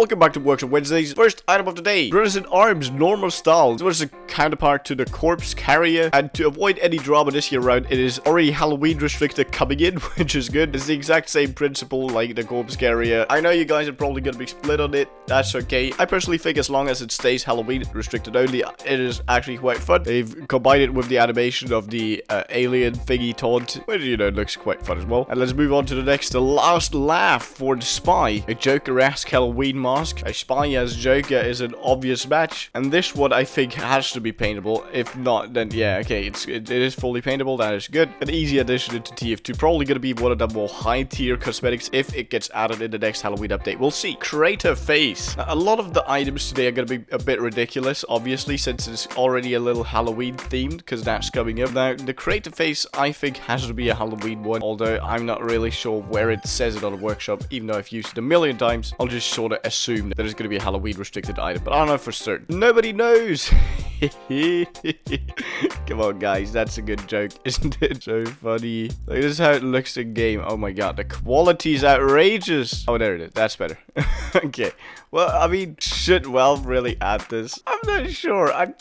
Welcome back to Workshop Wednesdays. First item of the day, Brothers in Arms, normal style. This was a counterpart to the Corpse Carrier, and to avoid any drama this year round, it is already Halloween restricted coming in, which is good. It's the exact same principle like the Corpse Carrier. I know you guys are probably gonna be split on it. That's okay. I personally think as long as it stays Halloween restricted only, it is actually quite fun. They've combined it with the animation of the alien thingy taunt, which, you know, looks quite fun as well. And let's move on to the next, the last laugh for the Spy, a Joker-esque Halloween mask. A Spy as Joker is an obvious match, and this one I think has to be paintable. If not, then yeah, okay, it is fully paintable. That is good. An easy addition into tf2, probably gonna be one of the more high tier cosmetics if it gets added in the next Halloween update. We'll see. Crater face. Now, a lot of the items today are gonna be a bit ridiculous, obviously, since it's already a little Halloween themed, because that's coming up. Now, the crater face I think has to be a Halloween one, although I'm not really sure where it says it on the workshop. Even though I've used it a million times, I'll just sort of assume that it's going to be a Halloween restricted item, but I don't know for certain. Nobody knows. Come on, guys, that's a good joke, isn't it? So funny. Like, this is how it looks in game. Oh my god, the quality is outrageous. Oh, there it is. That's better. Okay. Well, I mean, should Valve really add this? I'm not sure. I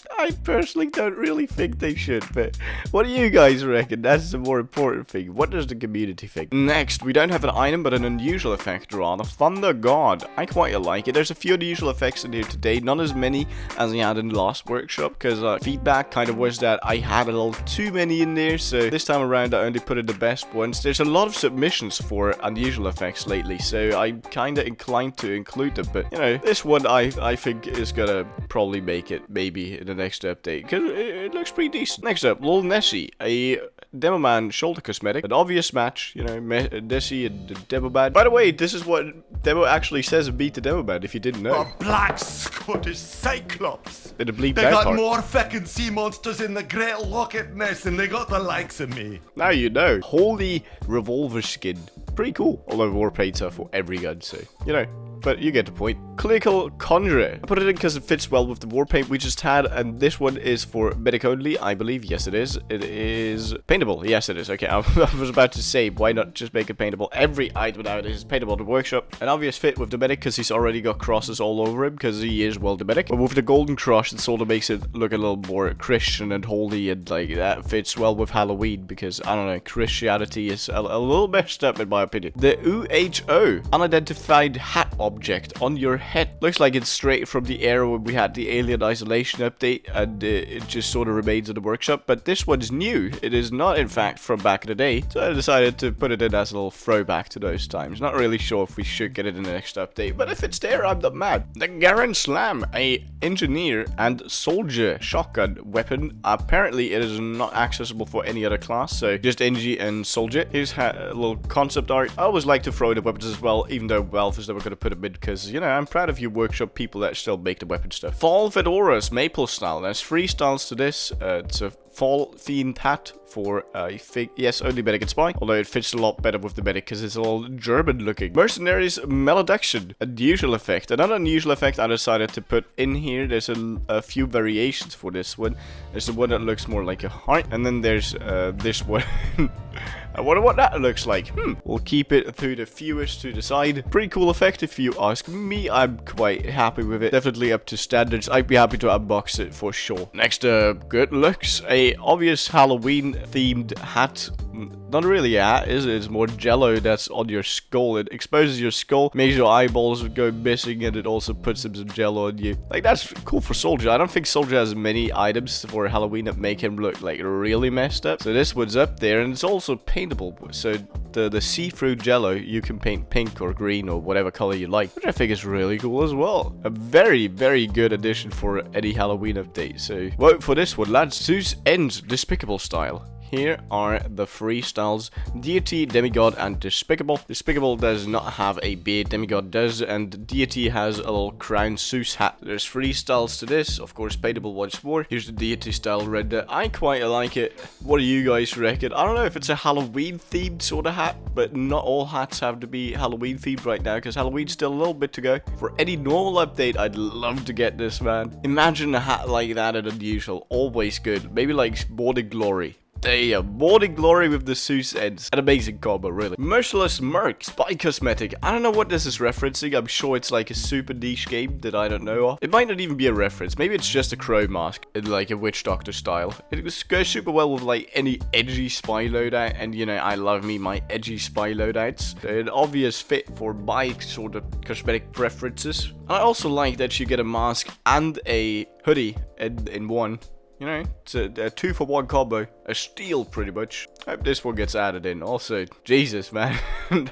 personally don't really think they should, but what do you guys reckon? That's the more important thing. What does the community think? Next, we don't have an item, but an unusual effect draw. The Thunder God. I quite like it. There's a few unusual effects in here today. Not as many as I had in the last workshop, because feedback kind of was that I had a little too many in there, so this time around I only put in the best ones. There's a lot of submissions for unusual effects lately, so I'm kind of inclined to include them, but you know, this one I think is gonna probably make it maybe in the next update, because it looks pretty decent. Next up, Lil Nessie, a Demo Man shoulder cosmetic. An obvious match, you know, Nessie and the Demo Man. By the way, this is what Demo actually says in Beat the Demo Man, if you didn't know. A black Scottish Cyclops. In the bleep They down got part. more feckin' sea monsters in the Great Loch Ness than they got the likes of me. Now you know. Holy revolver skin. Pretty cool. Although warpaints are for every gun, so, you know. But you get the point. Clinical Conjurer. I put it in because it fits well with the war paint we just had, and this one is for medic only, I believe. Yes, it is. It is paintable. Yes, it is. Okay, I was about to say, why not just make it paintable? Every item nowadays is paintable in the workshop. An obvious fit with the medic because he's already got crosses all over him because he is, well, the medic. But with the golden cross, it sort of makes it look a little more Christian and holy, and like that fits well with Halloween because, I don't know, Christianity is a little messed up in my opinion. The U.H.O. Unidentified hat object on your head. Looks like it's straight from the era when we had the Alien Isolation update, and it just sort of remains in the workshop. But this one's new. It is not, in fact, from back in the day. So I decided to put it in as a little throwback to those times. Not really sure if we should get it in the next update, but if it's there, I'm not mad. The Garand Slam, a engineer and soldier shotgun weapon. Apparently, it is not accessible for any other class, so just Engie and soldier. Here's a little concept art. I always like to throw the weapons as well, even though Valve is never going to put them in, because, you know, I'm proud of you workshop people that still make the weapon stuff. Fall Fedoras maple style. There's 3 styles to this. It's a fall themed hat for I think, yes, only medic and spy, although it fits a lot better with the medic because it's all German looking. Mercenerys Malediction, unusual effect. Another unusual effect I decided to put in here. There's a few variations for this one. There's the one that looks more like a heart, and then there's this one. I wonder what that looks like. We'll keep it through the viewers to decide. Pretty cool effect if you ask me. I'm quite happy with it. Definitely up to standards. I'd be happy to unbox it for sure. Next, good looks. A obvious Halloween themed hat. Not really a hat, is it? It's more jello that's on your skull. It exposes your skull, makes your eyeballs go missing, and it also puts some jello on you. Like, that's cool for Soldier. I don't think Soldier has many items for Halloween that make him look like really messed up. So this one's up there, and it's also paintable. So the see-through jello, you can paint pink or green or whatever color you like, which I think is really cool as well. A very, very good addition for any Halloween update. So vote for this one, lads. Zeus Ends, Despicable style. Here are the 3 styles: Deity, Demigod, and Despicable. Despicable does not have a beard, Demigod does, and Deity has a little crown Zeus hat. There's 3 styles to this, of course paintable once more. Here's the Deity style render. I quite like it. What do you guys reckon? I don't know if it's a Halloween themed sort of hat, but not all hats have to be Halloween themed right now, because Halloween's still a little bit to go. For any normal update, I'd love to get this, man. Imagine a hat like that at Unusual. Always good. Maybe like Morning Glory. Damn, Morning Glory with the Zeus Ends. An amazing combo, really. Merciless Merc, Spy Cosmetic. I don't know what this is referencing. I'm sure it's like a super niche game that I don't know of. It might not even be a reference. Maybe it's just a crow mask in like a witch doctor style. It goes super well with like any edgy spy loadout. And you know, I love me my edgy spy loadouts. So an obvious fit for my sort of cosmetic preferences. I also like that you get a mask and a hoodie in one. You know, it's a 2-for-1 combo. A steal, pretty much. Hope this one gets added in. Also, Jesus, man.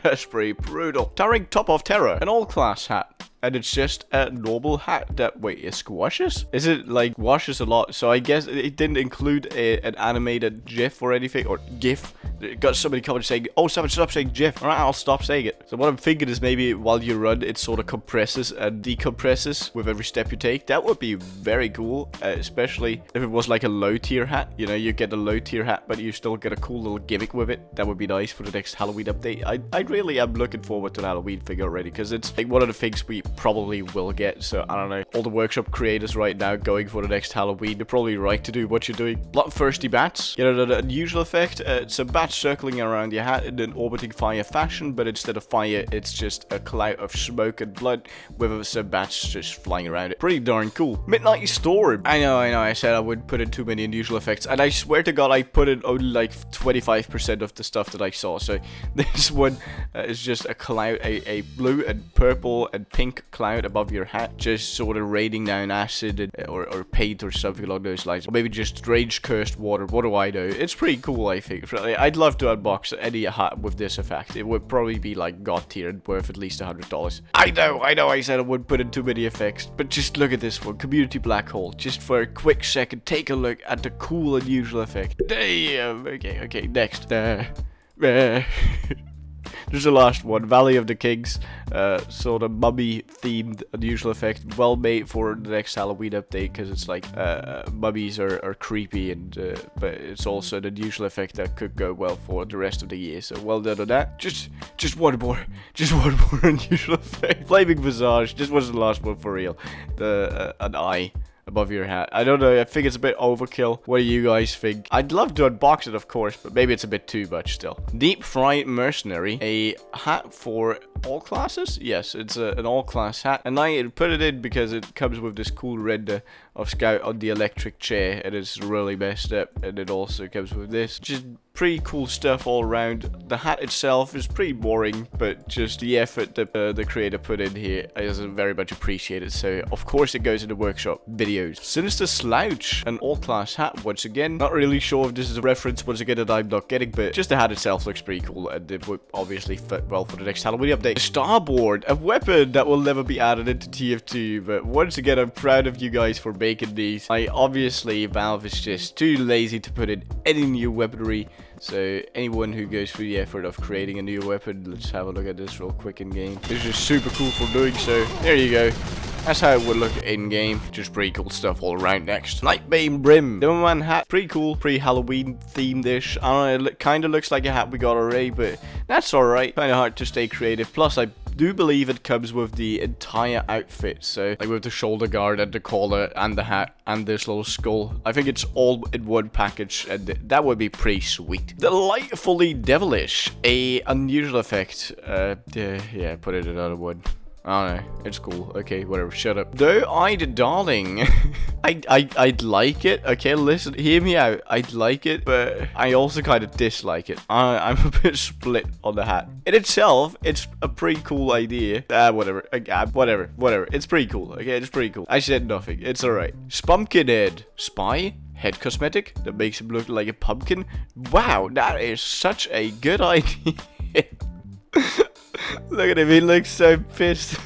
That's pretty brutal. Towering Top of Terror. An all-class hat. And it's just a normal hat that, wait, it squashes? Is it, like, washes a lot? So I guess it didn't include an animated GIF or anything, or GIF. It got somebody comments saying, oh, someone stop saying GIF. Alright, I'll stop saying it. So what I'm thinking is maybe while you run, it sort of compresses and decompresses with every step you take. That would be very cool, especially if it was like a low-tier hat. You know, you get a low-tier hat, but you still get a cool little gimmick with it. That would be nice for the next Halloween update. I really am looking forward to the Halloween figure already, because it's like one of the things we probably will get. So I don't know, all the workshop creators right now going for the next Halloween, they're probably right to do what you're doing. Bloodthirsty bats, you know, the unusual effect. It's a bat circling around your hat in an orbiting fire fashion, but instead of fire, it's just a cloud of smoke and blood with some bats just flying around it. Pretty darn cool. Midnight Storm. I know, I said I wouldn't put in too many unusual effects, and I swear to God, I put in only like 25% of the stuff that I saw. So this one is just a cloud, a blue and purple and pink cloud above your hat, just sort of raining down acid and, or paint or something along those lines. Or maybe just strange cursed water. What do I know? It's pretty cool, I think. I'd love to unbox any hat with this effect. It would probably be like god tier and worth at least $100. I know, I said I wouldn't put in too many effects, but just look at this one. Community Black Hole. Just for a quick second, take a look at the cool unusual effect. Damn. Okay, next. There's the last one, Valley of the Kings, sort of mummy-themed unusual effect, well made for the next Halloween update, because it's like, mummies are creepy, and but it's also an unusual effect that could go well for the rest of the year, so well done on that. Just one more unusual effect. Flaming Visage, this was the last one for real, an eye above your hat. I don't know, I think it's a bit overkill. What do you guys think? I'd love to unbox it, of course, but maybe it's a bit too much still. Deep Fried Mercenary, a hat for all classes? Yes, it's an all-class hat, and I put it in because it comes with this cool render of Scout on the electric chair, and it's really messed up, and it also comes with this. Just pretty cool stuff all around. The hat itself is pretty boring, but just the effort that the creator put in here is very much appreciated, so of course it goes in the workshop videos. Sinister Slouch, an all-class hat once again. Not really sure if this is a reference once again that I'm not getting, but just the hat itself looks pretty cool, and it would obviously fit well for the next Halloween update. Starboard, a weapon that will never be added into TF2, but once again I'm proud of you guys for making these. Obviously Valve is just too lazy to put in any new weaponry. So anyone who goes through the effort of creating a new weapon, let's have a look at this real quick in game. This is super cool for doing so. There you go. That's how it would look in game. Just pretty cool stuff all around. Next, Nightbane Brim, Demigod hat, pretty cool, pretty Halloween themed-ish. I don't know, it kind of looks like a hat we got already, but that's all right. Kind of hard to stay creative. Plus, I do believe it comes with the entire outfit, so like with the shoulder guard and the collar and the hat and this little skull. I think it's all in one package, and that would be pretty sweet. Delightfully Devilish, a unusual effect. Yeah, put it another one. I don't know, it's cool. Okay, whatever, shut up. Doe-Eyed Darling. I'd like it. Okay, listen, hear me out. I'd like it, but I also kind of dislike it. I'm a bit split on the hat. In itself, it's a pretty cool idea. Whatever. Whatever. It's pretty cool. Okay, it's pretty cool. I said nothing. It's alright. Spumpkin Head. Spy? Head cosmetic that makes him look like a pumpkin. Wow, that is such a good idea. Look at him, he looks so pissed.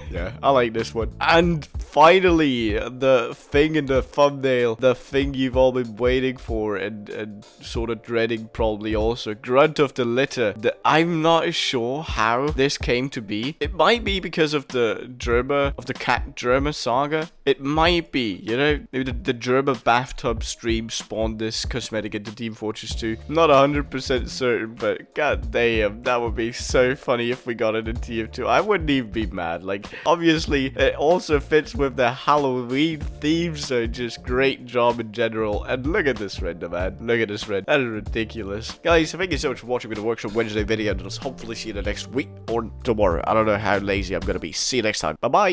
Yeah, I like this one. And finally, the thing in the thumbnail, the thing you've all been waiting for and sort of dreading probably also, Grunt of the Litter. I'm not sure how this came to be. It might be because of the Jerma, of the cat Jerma saga. It might be, you know, maybe the Jerma bathtub stream spawned this cosmetic into Team Fortress 2. Not 100% certain, but god damn, that would be so funny if we got it in TF2. I wouldn't even be mad. Like, obviously, it also fits with the Halloween theme, so just great job in general. And look at this render, man. Look at this render. That is ridiculous. Guys, thank you so much for watching the Workshop Wednesday video, and I'll hopefully see you the next week or tomorrow. I don't know how lazy I'm gonna be. See you next time. Bye-bye.